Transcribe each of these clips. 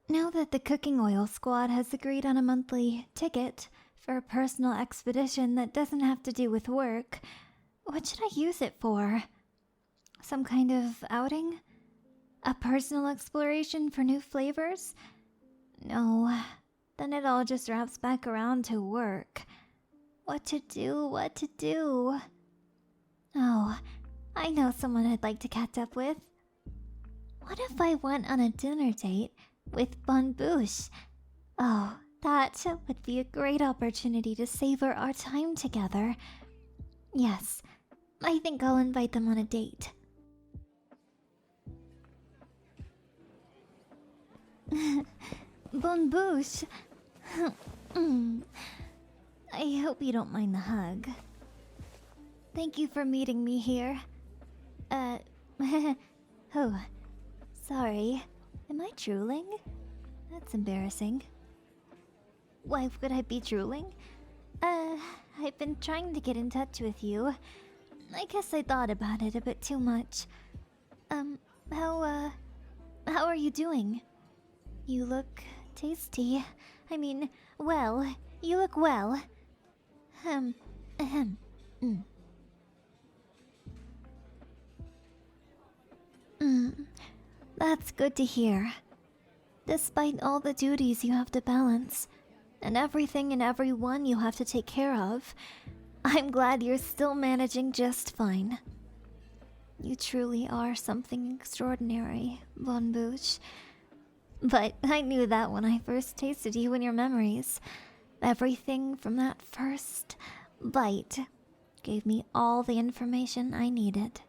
Now that the cooking oil squad has agreed on a monthly ticket for a personal expedition that doesn't have to do with work, what should I use it for? Some kind of outing? A personal exploration for new flavors? No, then it all just wraps back around to work. What to do, what to do? Oh, I know someone I'd like to catch up with. What if I went on a dinner date with Bonne Bouche? Oh, that would be a great opportunity to savor our time together. Yes, I think I'll invite them on a date. Bonne Bouche. I hope you don't mind the hug. Thank you for meeting me here. Oh, sorry. Am I drooling? That's embarrassing. Why would I be drooling? I've been trying to get in touch with you. I guess I thought about it a bit too much. How are you doing? You look tasty. I mean, well, you look well. Ahem. That's good to hear. Despite all the duties you have to balance, and everything and everyone you have to take care of, I'm glad you're still managing just fine. You truly are something extraordinary, Bonne Bouche. But I knew that when I first tasted you in your memories. Everything from that first bite gave me all the information I needed.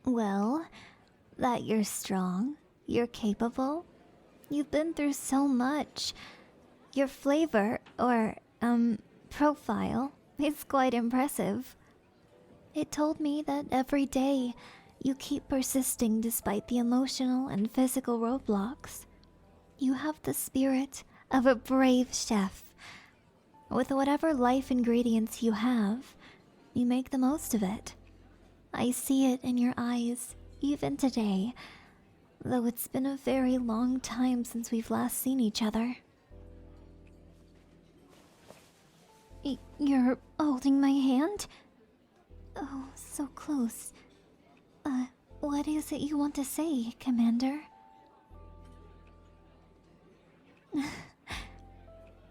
Well, that you're strong, you're capable, you've been through so much. Your flavor, or, profile, is quite impressive. It told me that every day you keep persisting despite the emotional and physical roadblocks. You have the spirit of a brave chef. With whatever life ingredients you have, you make the most of it. I see it in your eyes, even today, though it's been a very long time since we've last seen each other. You're holding my hand? Oh, so close. What is it you want to say, Commander?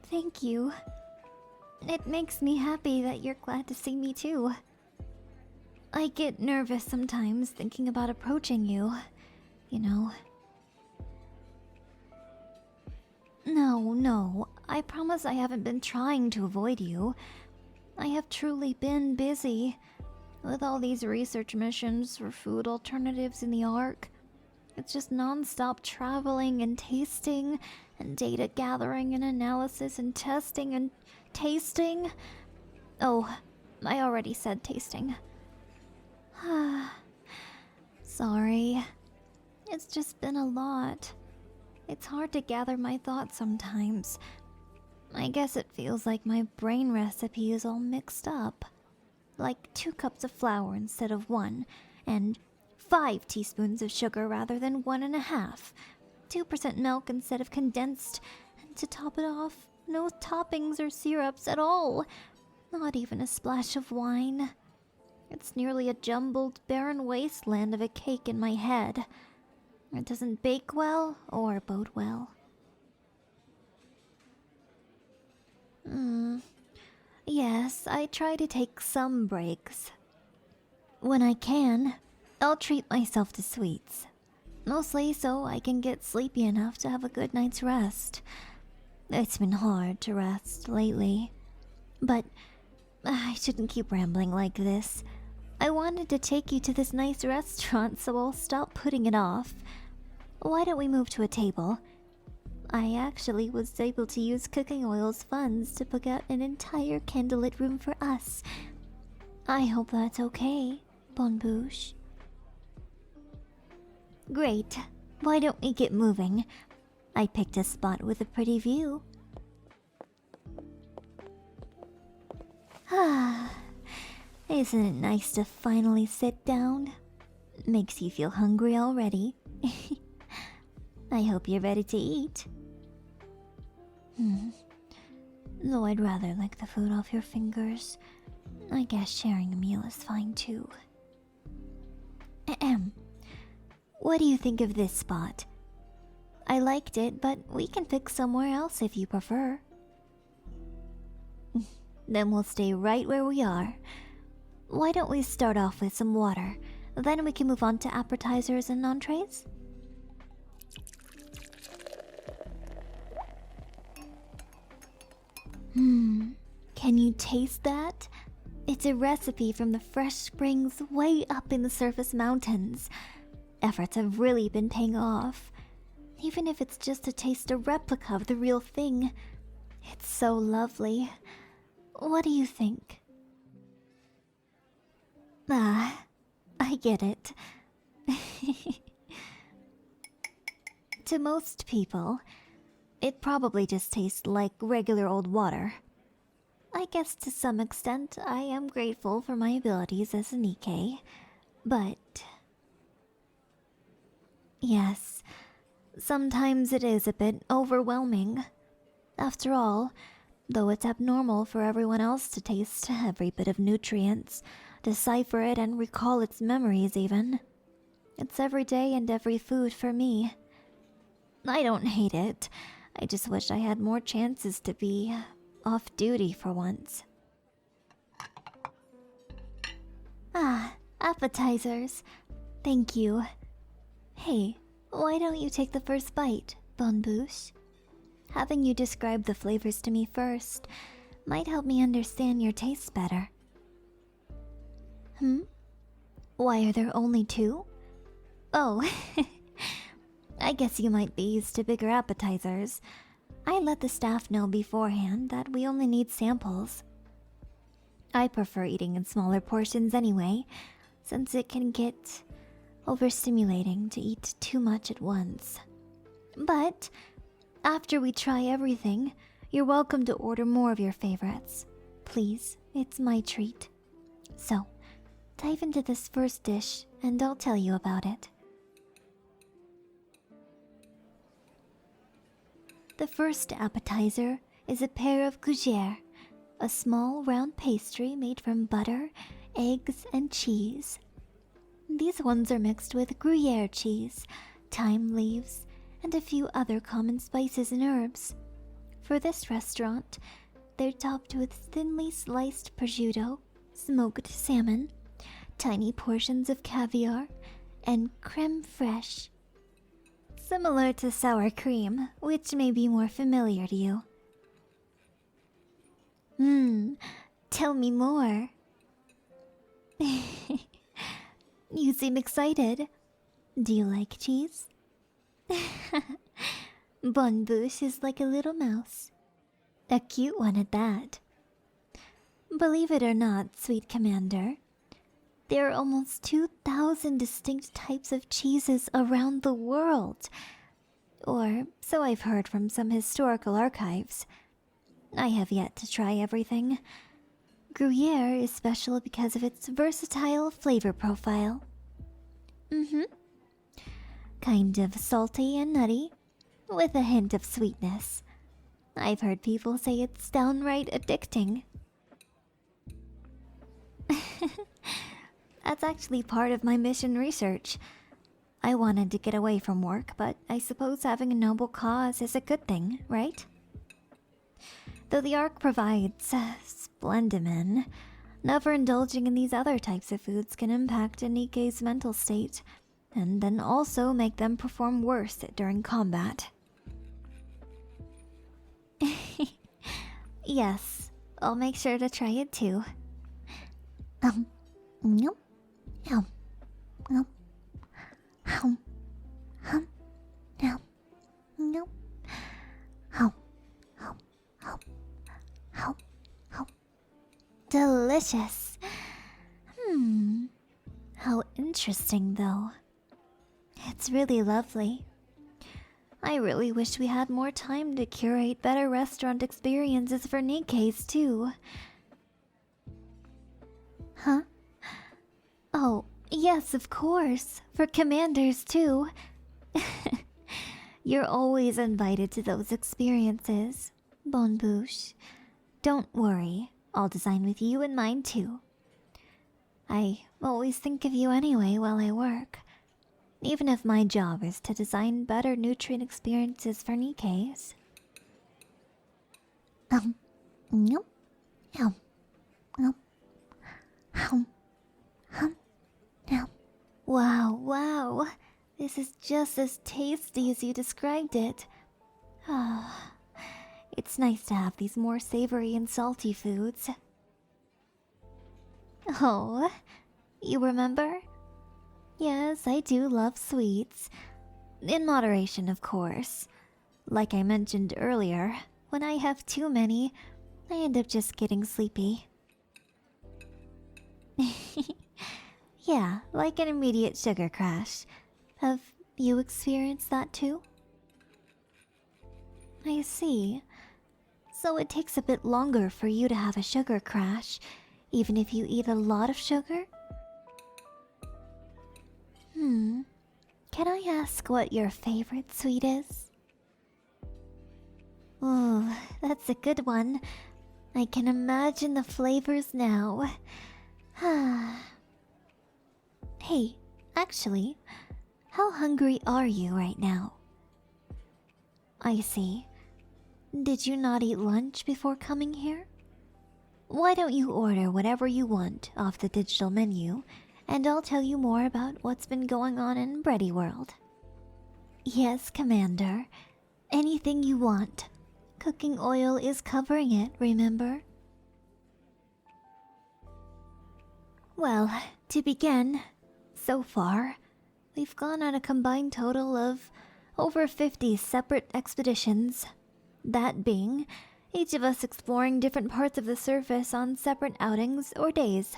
Thank you. It makes me happy that you're glad to see me too. I get nervous sometimes thinking about approaching you, you know. No, I promise I haven't been trying to avoid you. I have truly been busy with all these research missions for food alternatives in the Ark. It's just non-stop traveling and tasting and data gathering and analysis and testing and tasting. Oh, I already said tasting. Sorry. It's just been a lot. It's hard to gather my thoughts sometimes. I guess it feels like my brain recipe is all mixed up. Like 2 cups of flour instead of 1, and 5 teaspoons of sugar rather than 1.5, 2% milk instead of condensed, and to top it off, no toppings or syrups at all. Not even a splash of wine. It's nearly a jumbled, barren wasteland of a cake in my head. It doesn't bake well or bode well. Yes, I try to take some breaks. When I can, I'll treat myself to sweets. Mostly so I can get sleepy enough to have a good night's rest. It's been hard to rest lately. But I shouldn't keep rambling like this. I wanted to take you to this nice restaurant, so I'll stop putting it off. Why don't we move to a table? I actually was able to use cooking oil's funds to book out an entire candlelit room for us. I hope that's okay, Bonne Bouche. Great. Why don't we get moving? I picked a spot with a pretty view. Isn't it nice to finally sit down? Makes you feel hungry already. I hope you're ready to eat. Though I'd rather lick the food off your fingers. I guess sharing a meal is fine too. Ahem. What do you think of this spot? I liked it, but we can pick somewhere else if you prefer. Then we'll stay right where we are. Why don't we start off with some water? Then we can move on to appetizers and entrees? Can you taste that? It's a recipe from the fresh springs way up in the surface mountains. Efforts have really been paying off. Even if it's just to taste a replica of the real thing. It's so lovely. What do you think? Ah, I get it. To most people, it probably just tastes like regular old water. I guess to some extent I am grateful for my abilities as a NIKKE, but... yes, sometimes it is a bit overwhelming. After all, though it's abnormal for everyone else to taste every bit of nutrients, decipher it and recall its memories even, it's every day and every food for me. I don't hate it, I just wish I had more chances to be off duty for once. Ah, appetizers. Thank you. Hey, why don't you take the first bite, Bonne Bouche? Having you describe the flavors to me first might help me understand your tastes better. Why are there only two? Oh, I guess you might be used to bigger appetizers. I let the staff know beforehand that we only need samples. I prefer eating in smaller portions anyway, since it can get overstimulating to eat too much at once. But after we try everything, you're welcome to order more of your favorites. Please, it's my treat. So, dive into this first dish and I'll tell you about it. The first appetizer is a pair of gougères, a small round pastry made from butter, eggs, and cheese. These ones are mixed with Gruyere cheese, thyme leaves, and a few other common spices and herbs. For this restaurant, they're topped with thinly sliced prosciutto, smoked salmon, tiny portions of caviar, and crème fraîche. Similar to sour cream, which may be more familiar to you. Tell me more. You seem excited. Do you like cheese? Bonne Bouche is like a little mouse. A cute one at that. Believe it or not, sweet commander, there are almost 2,000 distinct types of cheeses around the world. Or so I've heard from some historical archives. I have yet to try everything. Gruyere is special because of its versatile flavor profile. Kind of salty and nutty, with a hint of sweetness. I've heard people say it's downright addicting. That's actually part of my mission research. I wanted to get away from work, but I suppose having a noble cause is a good thing, right? Though the Ark provides splendimen, never indulging in these other types of foods can impact a NIKKE's mental state, and then also make them perform worse during combat. Yes, I'll make sure to try it too. Nope. Nope. Nope. Nope. Nope. Nope. Delicious. How interesting, though. It's really lovely. I really wish we had more time to curate better restaurant experiences for NIKKEs, too. Huh? Oh, Yes, of course. For commanders, too. You're always invited to those experiences, Bonne Bouche. Don't worry, I'll design with you in mind, too. I always think of you anyway while I work. Even if my job is to design better nutrient experiences for NIKKEs. Nope. Nope. Nope. Wow. This is just as tasty as you described it. Ah, it's nice to have these more savory and salty foods. Oh, you remember? Yes, I do love sweets. In moderation, of course. Like I mentioned earlier, when I have too many, I end up just getting sleepy. Yeah, like an immediate sugar crash. Have you experienced that too? I see. So it takes a bit longer for you to have a sugar crash, even if you eat a lot of sugar? Can I ask what your favorite sweet is? Oh, that's a good one. I can imagine the flavors now. Hey, actually, how hungry are you right now? I see. Did you not eat lunch before coming here? Why don't you order whatever you want off the digital menu, and I'll tell you more about what's been going on in Bready World. Yes, Commander. Anything you want. Cooking oil is covering it, remember? Well, to begin, so far, we've gone on a combined total of over 50 separate expeditions. That being, each of us exploring different parts of the surface on separate outings or days.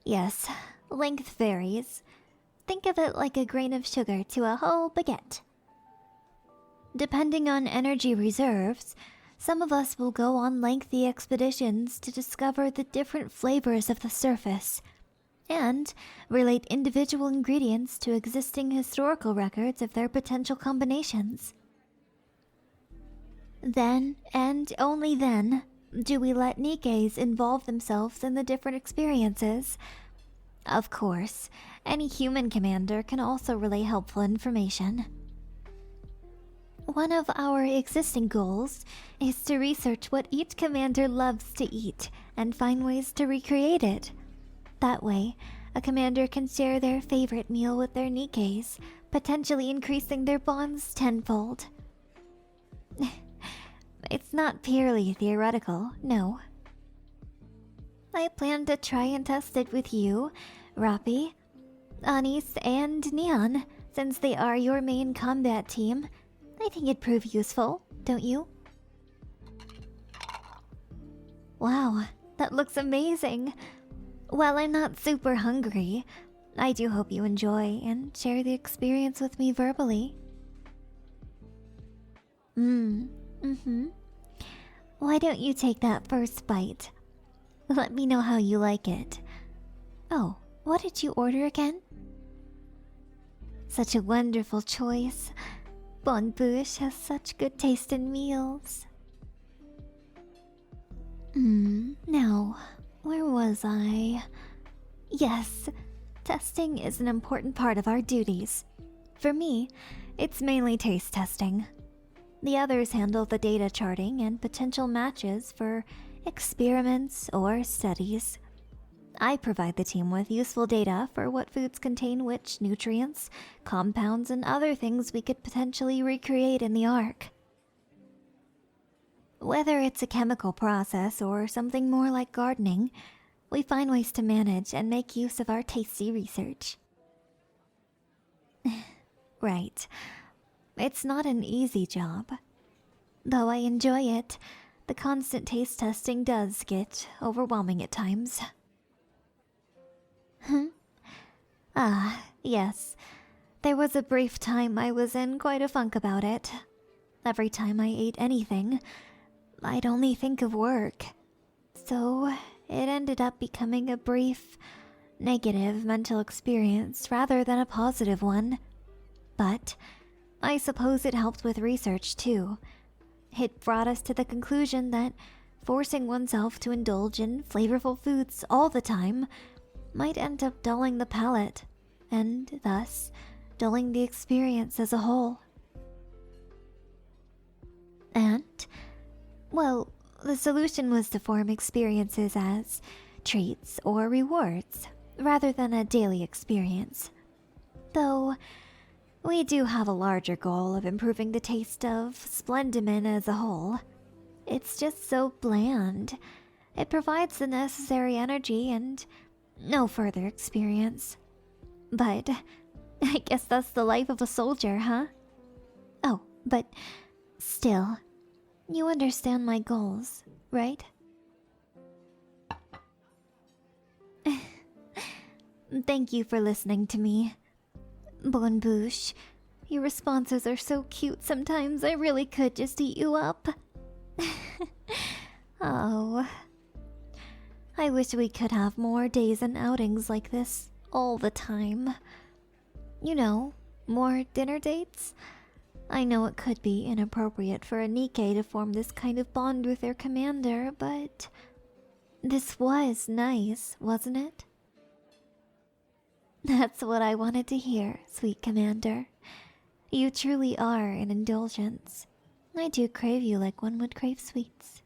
Yes, length varies. Think of it like a grain of sugar to a whole baguette. Depending on energy reserves, some of us will go on lengthy expeditions to discover the different flavors of the surface, and relate individual ingredients to existing historical records of their potential combinations. Then, and only then, do we let NIKKEs involve themselves in the different experiences. Of course, any human commander can also relay helpful information. One of our existing goals is to research what each commander loves to eat and find ways to recreate it. That way, a commander can share their favorite meal with their NIKKEs, potentially increasing their bonds tenfold. It's not purely theoretical, no. I plan to try and test it with you, Rappi, Anis, and Neon, since they are your main combat team. I think it'd prove useful, don't you? Wow, that looks amazing. While I'm not super hungry, I do hope you enjoy and share the experience with me verbally. Why don't you take that first bite? Let me know how you like it. Oh, what did you order again? Such a wonderful choice. Bonne Bouche has such good taste in meals. Now, where was I? Yes, testing is an important part of our duties. For me, it's mainly taste testing. The others handle the data charting and potential matches for experiments or studies. I provide the team with useful data for what foods contain which nutrients, compounds, and other things we could potentially recreate in the Ark. Whether it's a chemical process or something more like gardening, we find ways to manage and make use of our tasty research. Right. It's not an easy job. Though I enjoy it, the constant taste testing does get overwhelming at times. Yes. There was a brief time I was in quite a funk about it. Every time I ate anything, I'd only think of work. So it ended up becoming a brief, negative mental experience rather than a positive one. But I suppose it helped with research too. It brought us to the conclusion that forcing oneself to indulge in flavorful foods all the time might end up dulling the palate, and thus dulling the experience as a whole. And, well, the solution was to form experiences as treats or rewards, rather than a daily experience. Though, we do have a larger goal of improving the taste of Splendimin as a whole. It's just so bland. It provides the necessary energy and no further experience. But I guess that's the life of a soldier, huh? Oh, but still, you understand my goals, right? Thank you for listening to me. Bonne Bouche, your responses are so cute sometimes I really could just eat you up. Oh. I wish we could have more days and outings like this all the time. You know, more dinner dates? I know it could be inappropriate for a NIKKE to form this kind of bond with their commander, but this was nice, wasn't it? That's what I wanted to hear, sweet commander. You truly are an indulgence. I do crave you like one would crave sweets.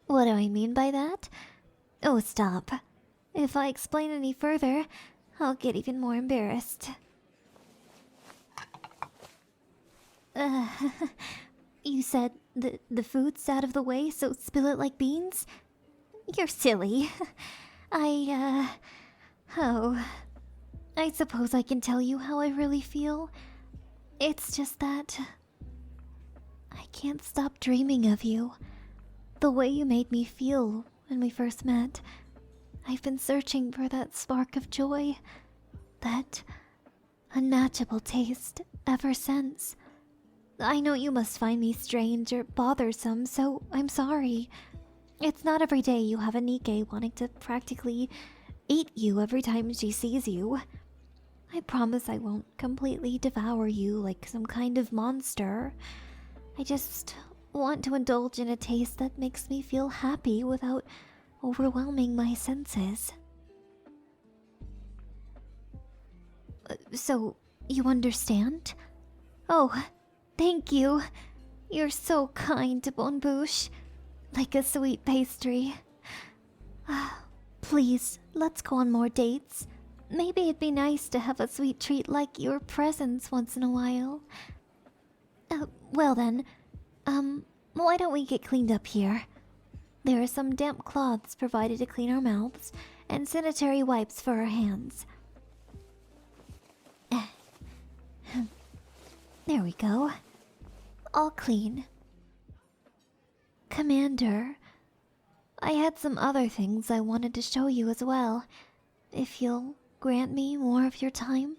What do I mean by that? Oh, stop. If I explain any further, I'll get even more embarrassed. You said the food's out of the way, so spill it like beans? You're silly. Oh, I suppose I can tell you how I really feel. It's just that I can't stop dreaming of you. The way you made me feel when we first met. I've been searching for that spark of joy, that unmatchable taste ever since. I know you must find me strange or bothersome, so I'm sorry. It's not every day you have a NIKKE wanting to practically eat you every time she sees you. I promise I won't completely devour you like some kind of monster. I just want to indulge in a taste that makes me feel happy without overwhelming my senses. So, you understand? Oh, thank you. You're so kind, Bonne Bouche. Like a sweet pastry. Please, let's go on more dates. Maybe it'd be nice to have a sweet treat like your presence once in a while. Well then, why don't we get cleaned up here? There are some damp cloths provided to clean our mouths, and sanitary wipes for our hands. There we go. All clean. Commander, I had some other things I wanted to show you as well, if you'll grant me more of your time.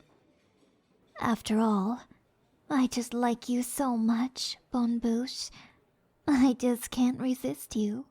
After all, I just like you so much, Bonne Bouche. I just can't resist you.